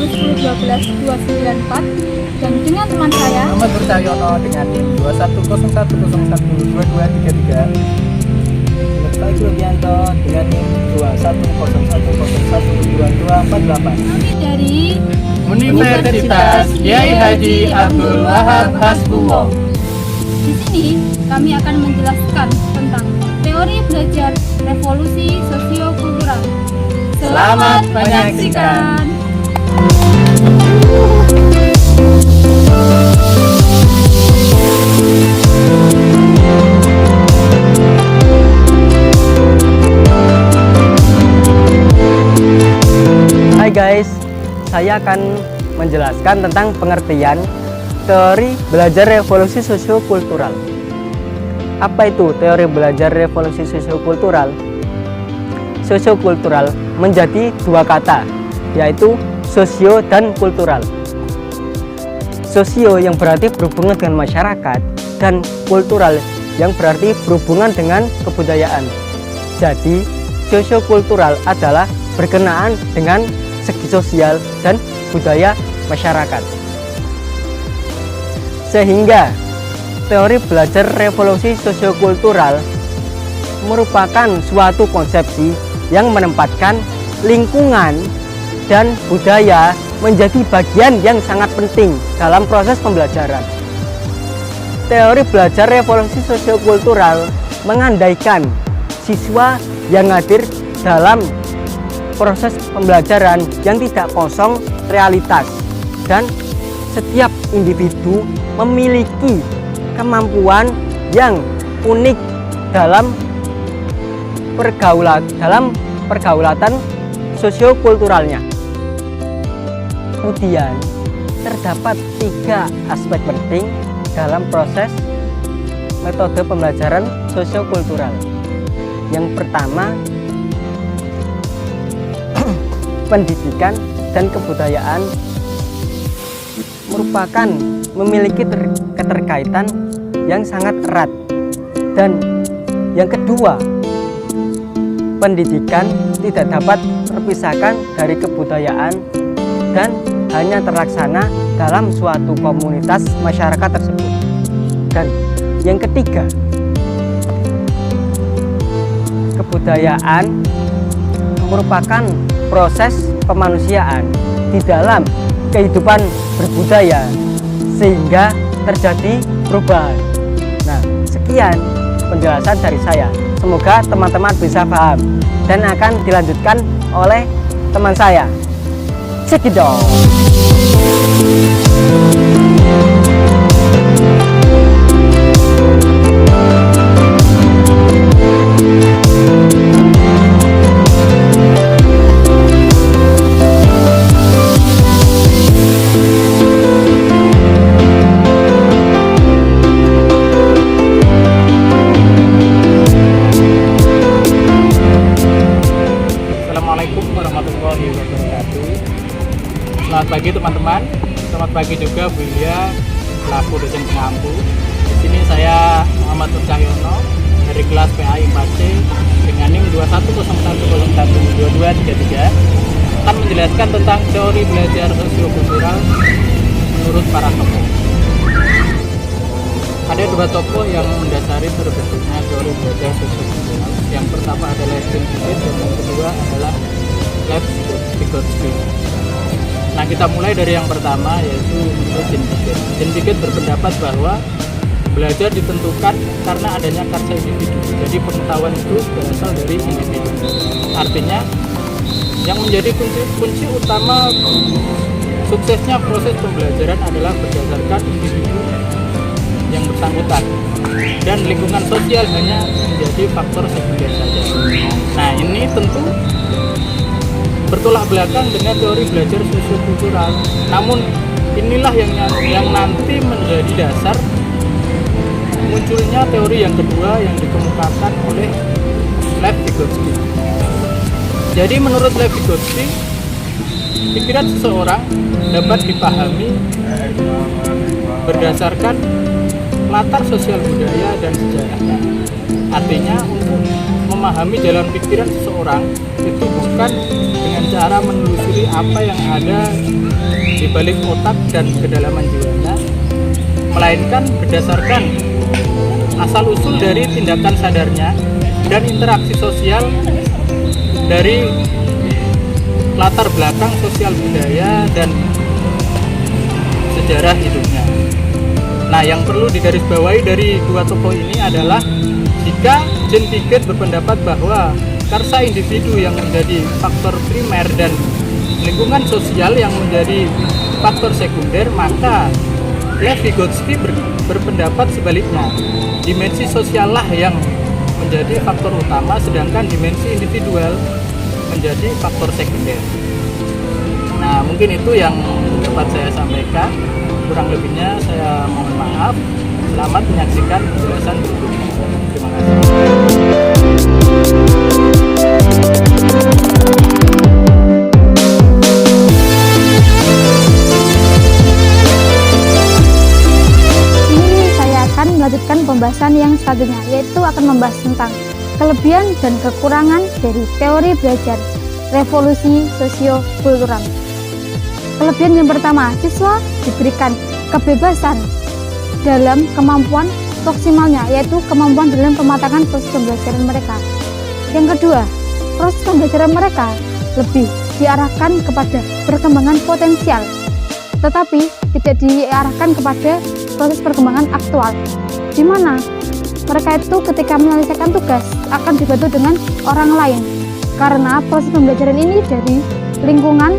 10-12-294 dan dengan teman saya Muhammad Nur Cahyono dengan NIM 2101012233. Bapak Rubianto dengan NIM 2101012248. kami dari Universitas Kiai Haji Abdul Wahab Hasbullah. di sini kami akan menjelaskan tentang teori belajar revolusi sosiokultural. Selamat menyaksikan. Hai guys, saya akan menjelaskan tentang pengertian teori belajar revolusi sosiokultural. Apa itu teori belajar revolusi sosiokultural? Sosiokultural menjadi dua kata, yaitu sosio dan kultural. Sosio yang berarti berhubungan dengan masyarakat dan kultural yang berarti berhubungan dengan kebudayaan. Jadi, sosiokultural adalah berkenaan dengan segi sosial dan budaya masyarakat. Sehingga teori belajar revolusi sosiokultural merupakan suatu konsepsi yang menempatkan lingkungan dan budaya menjadi bagian yang sangat penting dalam proses pembelajaran. Teori belajar revolusi sosiokultural mengandaikan siswa yang hadir dalam proses pembelajaran yang tidak kosong realitas, dan setiap individu memiliki kemampuan yang unik dalam pergaulatan sosiokulturalnya. Kemudian terdapat tiga aspek penting dalam proses metode pembelajaran sosiokultural. Yang pertama, pendidikan dan kebudayaan merupakan memiliki keterkaitan yang sangat erat. Dan yang kedua, pendidikan tidak dapat terpisahkan dari kebudayaan dan hanya terlaksana dalam suatu komunitas masyarakat tersebut. Dan yang ketiga, kebudayaan merupakan proses kemanusiaan di dalam kehidupan berbudaya sehingga terjadi perubahan. Nah, sekian penjelasan dari saya. Semoga teman-teman bisa paham dan akan dilanjutkan oleh teman saya. Cekidot. Assalamualaikum warahmatullahi wabarakatuh. Selamat pagi teman-teman. Selamat pagi juga Buya selaku dosen pengampu. Di sini saya Muhammad Nur Cahyono dari kelas PAI 4C dengan NIM 2101012233 akan menjelaskan tentang teori belajar sosiokultural menurut para tokoh. Ada dua tokoh yang mendasari terbentuknya teori belajar sosiokultural. Yang pertama adalah Jean Piaget dan yang kedua adalah Lev Vygotsky. Nah, kita mulai dari yang pertama, yaitu menurut Jean Piaget. Jean Piaget berpendapat bahwa belajar ditentukan karena adanya karsa individu. Jadi pengetahuan itu berasal dari individu. Artinya yang menjadi kunci utama suksesnya proses pembelajaran adalah berdasarkan individu yang bersangkutan, dan lingkungan sosial hanya menjadi faktor sekunder saja. Nah, ini tentu bertolak belakang dengan teori belajar sosiokultural. Namun inilah yang nanti menjadi dasar munculnya teori yang kedua yang dikemukakan oleh Lev Vygotsky. Jadi menurut Lev Vygotsky, pikiran seseorang dapat dipahami berdasarkan latar sosial budaya dan sejarahnya. Artinya untuk memahami jalan pikiran seseorang itu bukan dengan cara menelusuri apa yang ada di balik otak dan kedalaman jiwanya, melainkan berdasarkan asal-usul dari tindakan sadarnya dan interaksi sosial dari latar belakang sosial budaya dan sejarah hidupnya. Nah, yang perlu digarisbawahi dari dua tokoh ini adalah jika Jean Piaget berpendapat bahwa karsa individu yang menjadi faktor primer dan lingkungan sosial yang menjadi faktor sekunder, maka Lev Vygotsky berpendapat sebaliknya. Dimensi sosial lah yang menjadi faktor utama, sedangkan dimensi individual menjadi faktor sekunder. Nah, mungkin itu yang dapat saya sampaikan. Kurang lebihnya saya mohon maaf. Selamat menyaksikan penjelasan berikutnya. Terima kasih. Melanjutkan pembahasan yang selanjutnya, yaitu akan membahas tentang kelebihan dan kekurangan dari teori belajar revolusi sosiokultural. Kelebihan yang pertama, siswa diberikan kebebasan dalam kemampuan maksimalnya, yaitu kemampuan dalam pematangan proses pembelajaran mereka. Yang kedua, proses pembelajaran mereka lebih diarahkan kepada perkembangan potensial, tetapi tidak diarahkan kepada proses perkembangan aktual, di mana mereka itu ketika menyelesaikan tugas akan dibantu dengan orang lain, karena proses pembelajaran ini dari lingkungan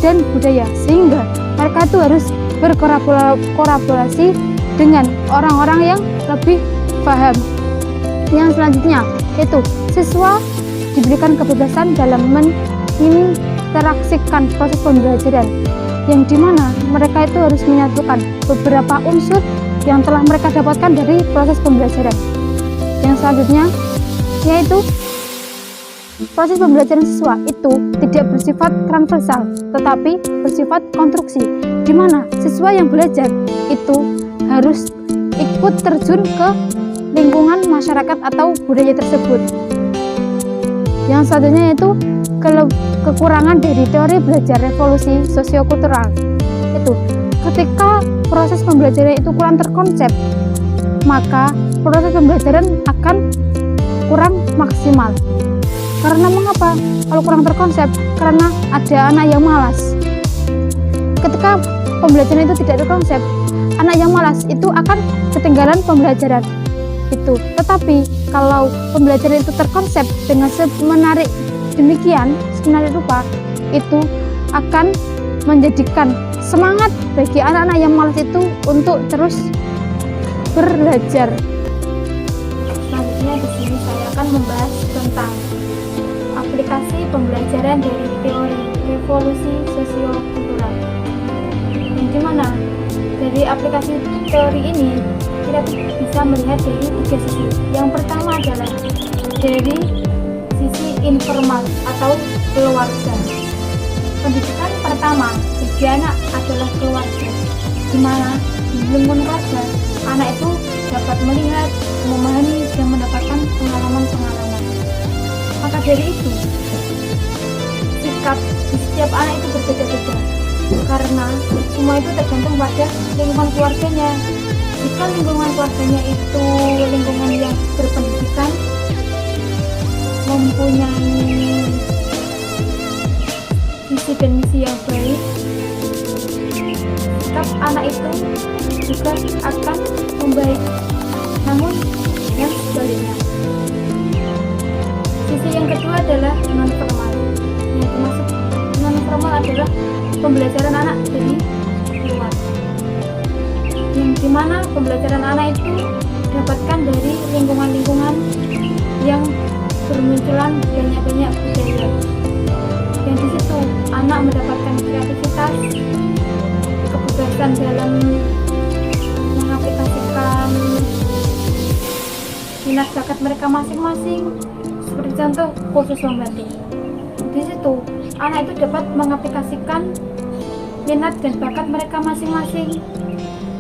dan budaya, sehingga mereka itu harus berkolaborasi dengan orang-orang yang lebih paham. Yang selanjutnya yaitu siswa diberikan kebebasan dalam menginteraksikan proses pembelajaran, yang dimana mereka itu harus menyatukan beberapa unsur yang telah mereka dapatkan dari proses pembelajaran. Yang selanjutnya yaitu proses pembelajaran siswa itu tidak bersifat transversal, tetapi bersifat konstruksi, di mana siswa yang belajar itu harus ikut terjun ke lingkungan masyarakat atau budaya tersebut. Yang selanjutnya yaitu kekurangan dari teori belajar revolusi sosiokultural. Itu ketika proses pembelajaran itu kurang terkonsep, maka proses pembelajaran akan kurang maksimal. Karena mengapa? Kalau kurang terkonsep, karena ada anak yang malas. Ketika pembelajaran itu tidak terkonsep, anak yang malas itu akan ketinggalan pembelajaran itu. Tetapi kalau pembelajaran itu terkonsep dengan menarik demikian, semenarik rupa, itu akan menjadikan semangat bagi anak-anak yang malas itu untuk terus belajar. Selanjutnya di sini saya akan membahas tentang aplikasi pembelajaran dari teori revolusi sosiokultural. Yang dimana dari aplikasi teori ini kita bisa melihat dari tiga sisi. Yang pertama adalah dari sisi informal atau keluarga. Pendidikan pertama bagi anak adalah keluarga, di mana di lingkungan keluarga anak itu dapat melihat, memahami, dan mendapatkan pengalaman-pengalaman. Maka dari itu, sikap di setiap anak itu berbeda-beda, karena semua itu tergantung pada lingkungan keluarganya. Jika lingkungan keluarganya itu lingkungan yang berpendidikan, mempunyai visi dan misi yang baik, sikap anak itu juga akan membaik. Namun yang sebaliknya, sisi yang kedua adalah non formal. Yang termasuk non formal adalah pembelajaran anak dari luar, yang dimana pembelajaran anak itu didapatkan dari lingkungan-lingkungan yang bermunculan banyak-banyak budaya. Dan di situ anak mendapatkan kreativitas, kebebasan dalam mengaplikasikan minat bakat mereka masing-masing. Seperti contoh kursus membatik. Di situ anak itu dapat mengaplikasikan minat dan bakat mereka masing-masing.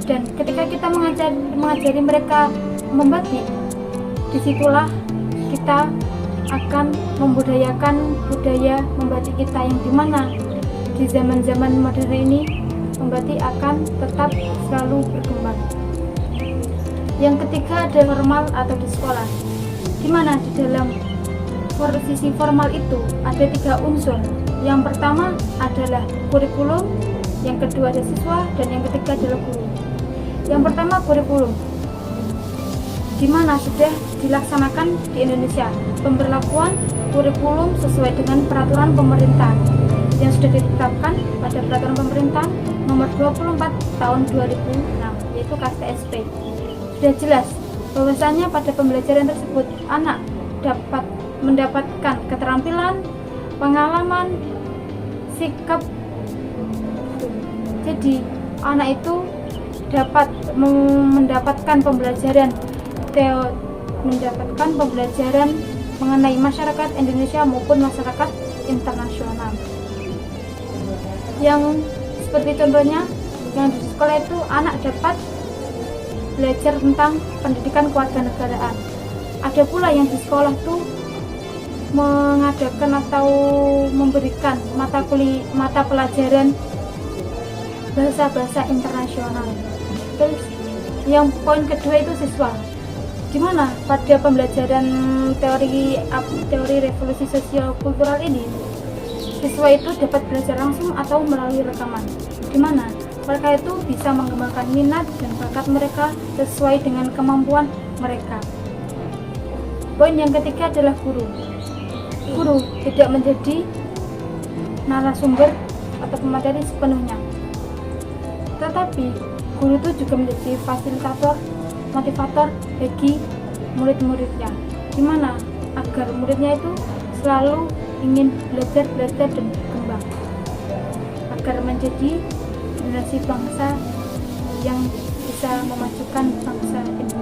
Dan ketika kita mengajari mereka membatik, disitulah kita akan membudayakan budaya membatik kita, yang dimana di zaman-zaman modern ini berarti akan tetap selalu berkembang. Yang ketiga ada formal atau di sekolah, di mana di dalam sisi formal itu ada 3 unsur. Yang pertama adalah kurikulum, yang kedua ada siswa, dan yang ketiga adalah guru. Yang pertama kurikulum, di mana sudah dilaksanakan di Indonesia pemberlakuan kurikulum sesuai dengan peraturan pemerintah yang sudah ditetapkan pada peraturan pemerintah nomor 24 tahun 2006, yaitu KSTSP. Sudah jelas bahwasanya pada pembelajaran tersebut anak dapat mendapatkan keterampilan, pengalaman, sikap. Jadi anak itu dapat mendapatkan pembelajaran mengenai masyarakat Indonesia maupun masyarakat internasional. Yang seperti contohnya yang di sekolah itu anak dapat belajar tentang pendidikan kewarganegaraan. Ada pula yang di sekolah itu mengadakan atau memberikan mata pelajaran bahasa-bahasa internasional. Terus yang poin kedua itu siswa, di mana pada pembelajaran teori revolusi sosio-kultural ini siswa itu dapat belajar langsung atau melalui rekaman, di mana mereka itu bisa mengembangkan minat dan bakat mereka sesuai dengan kemampuan mereka. Poin yang ketiga adalah guru. Guru tidak menjadi narasumber atau pemateri sepenuhnya, tetapi guru itu juga menjadi fasilitator, motivator bagi murid-muridnya, di mana agar muridnya itu selalu ingin belajar dan berkembang agar menjadi generasi bangsa yang bisa memajukan bangsa Indonesia.